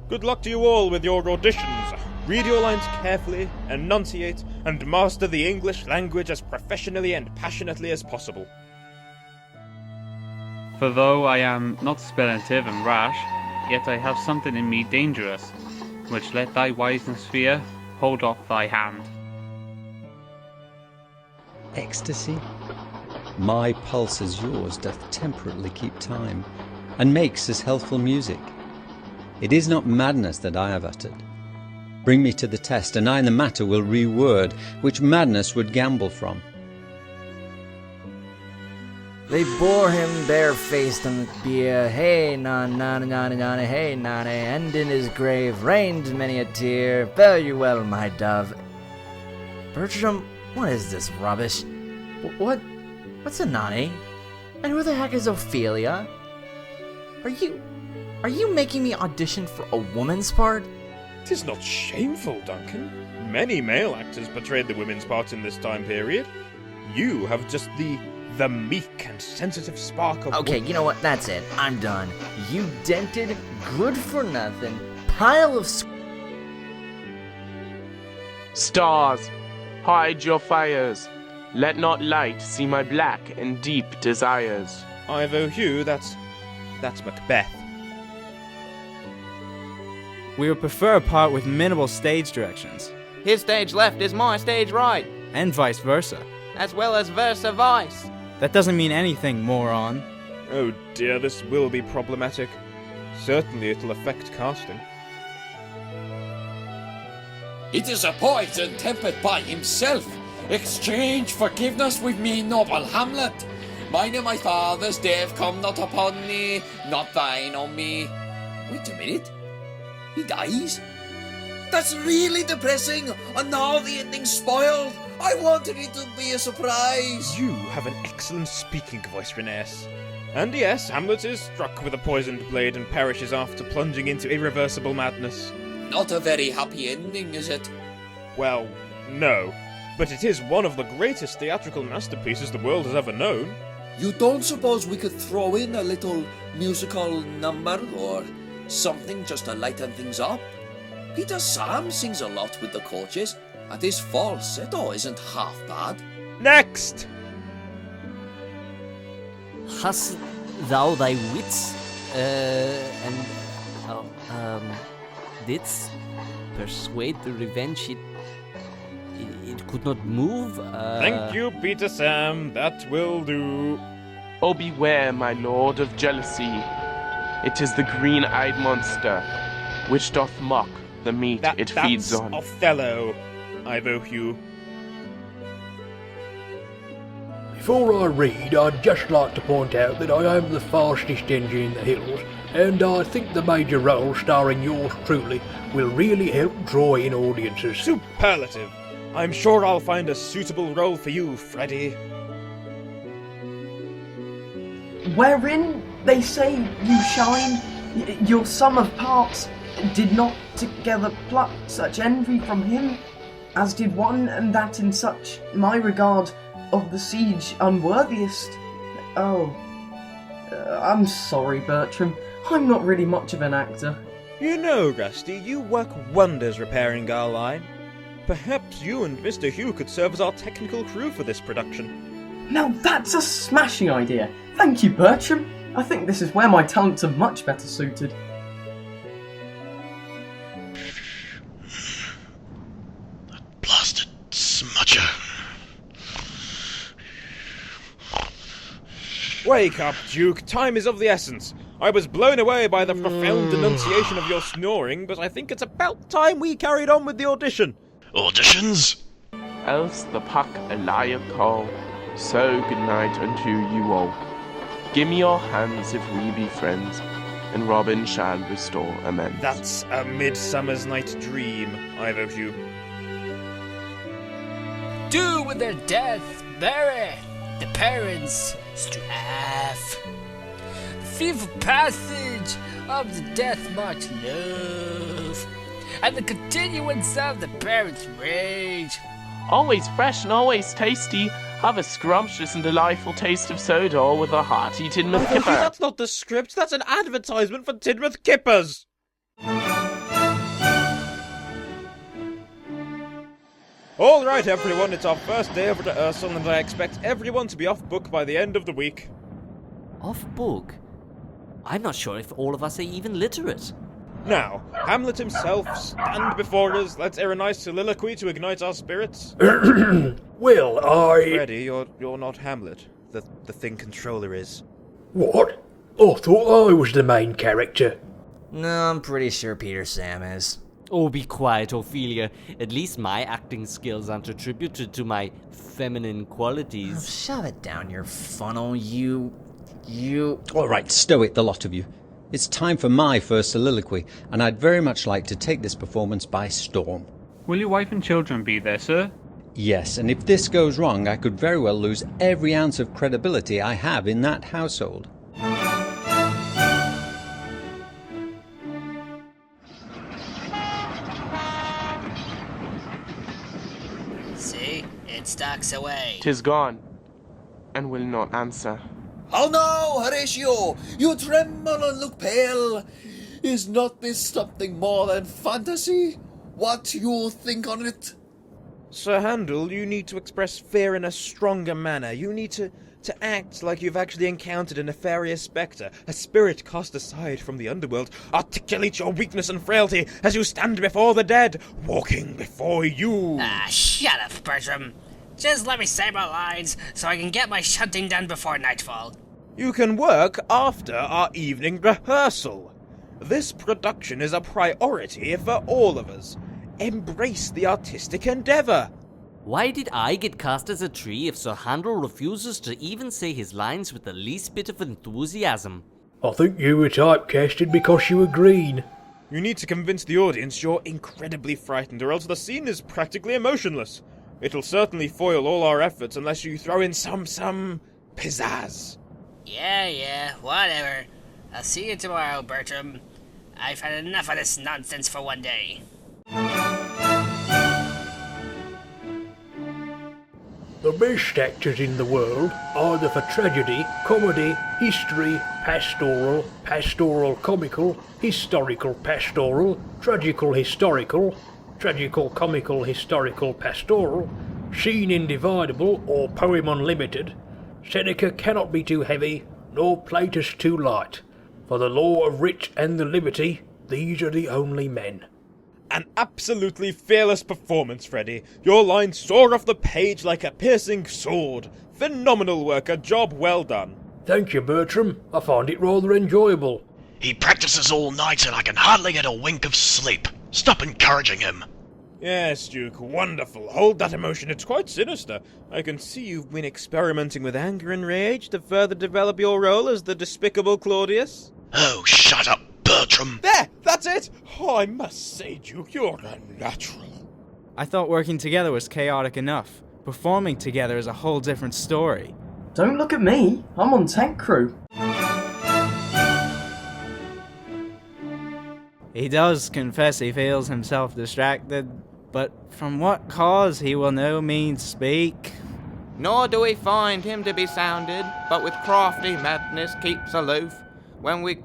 Good luck to you all with your auditions. Read your lines carefully, enunciate, and master the English language as professionally and passionately as possible. For though I am not sperative and rash, yet I have something in me dangerous, which let thy wiseness fear, hold off thy hand. Ecstasy? My pulse as yours doth temperately keep time, and makes as healthful music. It is not madness that I have uttered. Bring me to the test, and I in the matter will reword, which madness would gamble from. They bore him barefaced on the bier, hey nana nana nana nana, hey nana, and in his grave rained many a tear. Fare you well, my dove. Bertram, what is this rubbish? What's a nanny? And who the heck is Ophelia? Are you making me audition for a woman's part? 'Tis not shameful, Duncan. Many male actors portrayed the women's part in this time period. You have just the meek and sensitive spark of... Okay, you know what? That's it. I'm done. You dented, good-for-nothing pile of... Stars, hide your fires. Let not light see my black and deep desires. Ivo Hugh, that's Macbeth. We would prefer a part with minimal stage directions. His stage left is my stage right, And vice versa. as well as versa vice. That doesn't mean anything, moron. Oh dear, this will be problematic. Certainly it'll affect casting. It is a poison tempered by himself. Exchange forgiveness with me, noble Hamlet. Mine and my father's death come not upon me, not thine on me. Wait a minute. He dies? That's really depressing, and now the ending's spoiled. I wanted it to be a surprise. You have an excellent speaking voice, Rehearse. And yes, Hamlet is struck with a poisoned blade and perishes after plunging into irreversible madness. Not a very happy ending, is it? Well, no. But it is one of the greatest theatrical masterpieces the world has ever known. You don't suppose we could throw in a little musical number or something just to lighten things up? Peter Sam sings a lot with the coaches, and his falsetto isn't half bad. Next! Hast thou thy wits, didst persuade the revenge it could not move? Thank you, Peter Sam. That will do. Oh, beware, my lord, of jealousy. It is the green-eyed monster, which doth mock the meat it feeds on. That's Othello, Ivo Hugh. Before I read, I'd just like to point out that I am the fastest engine in the hills, and I think the major role starring yours truly will really help draw in audiences. Superlative. I'm sure I'll find a suitable role for you, Freddy. Wherein they say you shine, your sum of parts did not together pluck such envy from him, as did one, and that in such my regard of the siege unworthiest. Oh, I'm sorry, Bertram. I'm not really much of an actor. You know, Rusty, you work wonders repairing our line. Perhaps you and Mr. Hugh could serve as our technical crew for this production. Now that's a smashing idea. Thank you, Bertram. I think this is where my talents are much better suited. That blasted smudger. Wake up, Duke. Time is of the essence. I was blown away by the profound denunciation of your snoring, but I think it's about time we carried on with the audition. Auditions? Else the puck a liar call. So good night unto you all. Give me your hands if we be friends, and Robin shall restore amends. That's a Midsummer's Night Dream, Ivo Hugh. Do with their death bury the parents strife. The fearful passage of the death march love, and the continuance of the parents' rage. Always fresh and always tasty. Have a scrumptious and delightful taste of Sodor with a hearty Tidmouth Kipper. That's not the script, that's an advertisement for Tidmouth Kippers! All right, everyone, it's our first day of rehearsal, and I expect everyone to be off book by the end of the week. Off book? I'm not sure if all of us are even literate. Now, Hamlet himself, stand before us. Let's hear a nice soliloquy to ignite our spirits. Well, Freddy, you're not Hamlet. The thing controller is. What? I thought I was the main character. No, I'm pretty sure Peter Sam is. Oh, be quiet, Ophelia. At least my acting skills aren't attributed to my feminine qualities. Oh, shove it down your funnel, you... All right, stow it, the lot of you. It's time for my first soliloquy, and I'd very much like to take this performance by storm. Will your wife and children be there, sir? Yes, and if this goes wrong, I could very well lose every ounce of credibility I have in that household. See? It stalks away. 'Tis gone, and will not answer. Oh no, Horatio! You tremble and look pale! Is not this something more than fantasy? What you think on it? Sir Handel, you need to express fear in a stronger manner. You need to act like you've actually encountered a nefarious spectre, a spirit cast aside from the underworld. Articulate your weakness and frailty as you stand before the dead, walking before you. Ah, shut up, Bertram. Just let me say my lines so I can get my shunting done before nightfall. You can work after our evening rehearsal. This production is a priority for all of us. Embrace the artistic endeavour. Why did I get cast as a tree if Sir Handel refuses to even say his lines with the least bit of enthusiasm? I think you were typecasted because you were green. You need to convince the audience you're incredibly frightened, or else the scene is practically emotionless. It'll certainly foil all our efforts unless you throw in some pizzazz. Yeah, whatever. I'll see you tomorrow, Bertram. I've had enough of this nonsense for one day. The best actors in the world, either for tragedy, comedy, history, pastoral comical, historical pastoral, tragical historical, tragical comical historical pastoral, scene individable or poem unlimited, Seneca cannot be too heavy, nor Plautus too light. For the law of writ and the liberty, these are the only men. An absolutely fearless performance, Freddy. Your lines soar off the page like a piercing sword. Phenomenal work, a job well done. Thank you, Bertram. I find it rather enjoyable. He practices all night and I can hardly get a wink of sleep. Stop encouraging him. Yes, Duke, wonderful. Hold that emotion, it's quite sinister. I can see you've been experimenting with anger and rage to further develop your role as the despicable Claudius. Oh, shut up, Bertram. There, that's it! Oh, I must say, Duke, you're unnatural. I thought working together was chaotic enough. Performing together is a whole different story. Don't look at me. I'm on tank crew. He does confess he feels himself distracted, but from what cause he will no means speak. Nor do we find him to be sounded, but with crafty madness keeps aloof, when we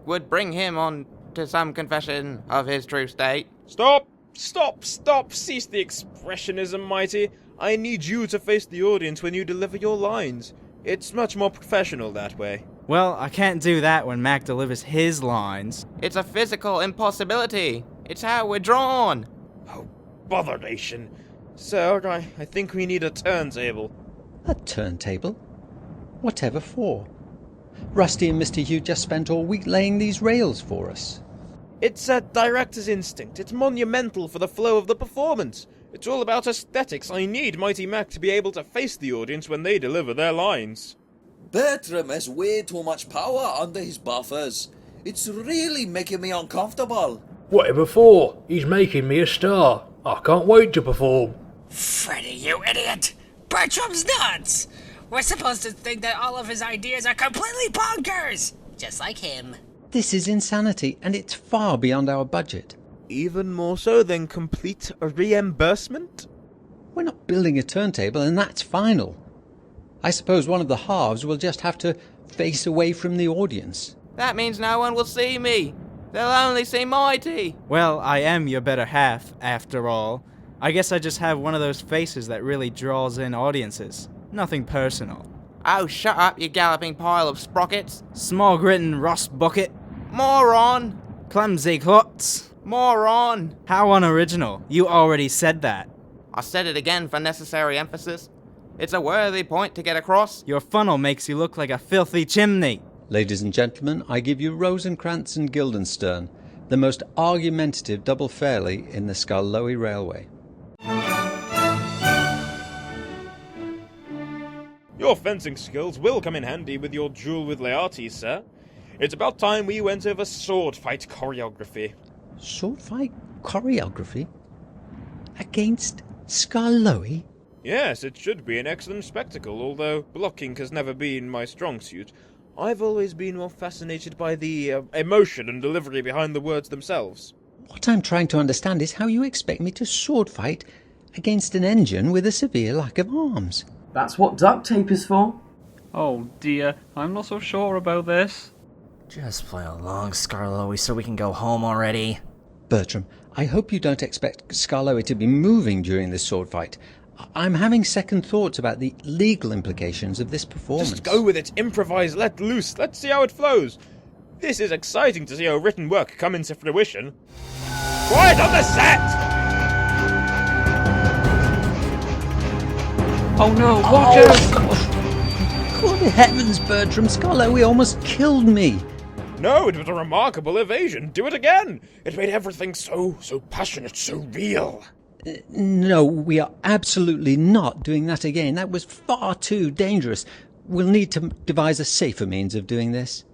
would bring him on to some confession of his true state. Stop! Cease the expressionism, Mighty. I need you to face the audience when you deliver your lines. It's much more professional that way. Well, I can't do that when Mac delivers his lines. It's a physical impossibility. It's how we're drawn. Oh, botheration. Sir, I think we need a turntable. A turntable? Whatever for? Rusty and Mr. Hugh just spent all week laying these rails for us. It's a director's instinct. It's monumental for the flow of the performance. It's all about aesthetics. I need Mighty Mac to be able to face the audience when they deliver their lines. Bertram has way too much power under his buffers. It's really making me uncomfortable. Whatever for? He's making me a star. I can't wait to perform. Freddy, you idiot! Bertram's nuts! We're supposed to think that all of his ideas are completely bonkers! Just like him. This is insanity, and it's far beyond our budget. Even more so than complete reimbursement? We're not building a turntable, and that's final. I suppose one of the halves will just have to face away from the audience. That means no one will see me. They'll only see Mighty. Well, I am your better half, after all. I guess I just have one of those faces that really draws in audiences. Nothing personal. Oh, shut up, you galloping pile of sprockets. Small grittin' rust bucket. Moron! Clumsy klutz. Moron! How unoriginal. You already said that. I said it again for necessary emphasis. It's a worthy point to get across. Your funnel makes you look like a filthy chimney. Ladies and gentlemen, I give you Rosencrantz and Guildenstern, the most argumentative double fairly in the Skarloey Railway. Your fencing skills will come in handy with your duel with Laertes, sir. It's about time we went over sword fight choreography. Sword fight choreography? Against Skarloey? Yes, it should be an excellent spectacle, although blocking has never been my strong suit. I've always been more fascinated by the emotion and delivery behind the words themselves. What I'm trying to understand is how you expect me to sword fight against an engine with a severe lack of arms. That's what duct tape is for. Oh dear, I'm not so sure about this. Just play along, Skarloey, so we can go home already. Bertram, I hope you don't expect Skarloey to be moving during this sword fight. I'm having second thoughts about the legal implications of this performance. Just go with it, improvise, let loose, let's see how it flows. This is exciting to see our written work come into fruition. Quiet on the set! Oh no, watch out! Good heavens, Bertram, Skarloey almost killed me. No, it was a remarkable evasion. Do it again. It made everything so passionate, so real. No, we are absolutely not doing that again. That was far too dangerous. We'll need to devise a safer means of doing this.